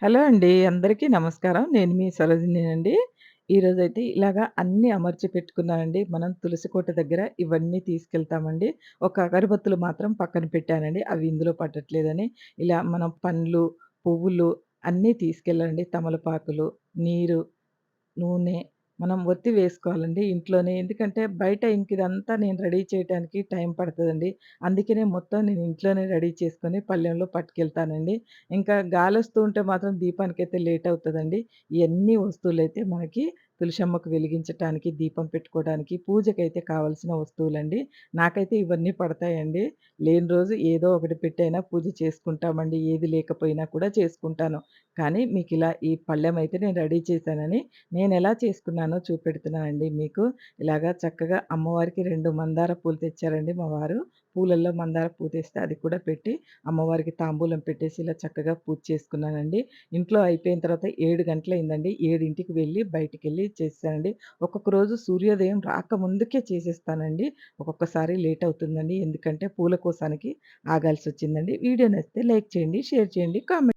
Hello అండి. అందరికీ నమస్కారం. నేను మీ సరోజినినండి. ఈరోజైతే ఇలాగా అన్నీ అమర్చి పెట్టుకున్నానండి. మనం తులసి కోట దగ్గర ఇవన్నీ తీసుకెళ్తామండి. ఒక అగరబత్తులు మాత్రం పక్కన పెట్టానండి. అవి ఇందులో పట్టట్లేదని. ఇలా మనం పండ్లు, పువ్వులు అన్నీ తీసుకెళ్ళండి. తమలపాకులు, నీరు, నూనె మనం ఒత్తి వేసుకోవాలండి ఇంట్లోనే. ఎందుకంటే బయట ఇదంతా నేను రెడీ చేయటానికి టైం పడతదండి. అందుకనే మొత్తం నేను ఇంట్లోనే రెడీ చేసుకొని పళ్ళెంలో పట్టుకెళ్తానండి. ఇంకా గాలొస్తూ ఉంటే మాత్రం దీపానికైతే లేట్ అవుతదండి. ఇయన్నీ వస్తువులైతే మనకి తులసమ్మకు వెలిగించటానికి, దీపం పెట్టుకోవడానికి, పూజకైతే కావాల్సిన వస్తువులండి. నాకైతే ఇవన్నీ పడతాయండి. లేని రోజు ఏదో ఒకటి పెట్టైనా పూజ చేసుకుంటామండి. ఏది లేకపోయినా కూడా చేసుకుంటాను. కానీ మీకిలా ఈ పళ్ళెమైతే నేను రెడీ చేశానని నేనెలా చేసుకున్నానో చూపెడుతున్నానండి మీకు. ఇలాగా చక్కగా అమ్మవారికి 2 మందార పూలు తెచ్చారండి మా వారు. పూలల్లో మందార పువ్వు తెస్తే అది కూడా పెట్టి, అమ్మవారికి తాంబూలం పెట్టేసి ఇలా చక్కగా పూజ చేసుకున్నానండి. ఇంట్లో అయిపోయిన తర్వాత 7 గంటలయిందండి. 7కి వెళ్ళి బయటికెళ్ళి చేసేసానండి. ఒక్కొక్క రోజు సూర్యోదయం రాకముందుకే చేసేస్తానండి. ఒక్కొక్కసారి లేట్ అవుతుందండి. ఎందుకంటే పూల కోసానికి ఆగాల్సొచ్చిందండి. వీడియో నచ్చితే లైక్ చేయండి, షేర్ చేయండి, కామెంట్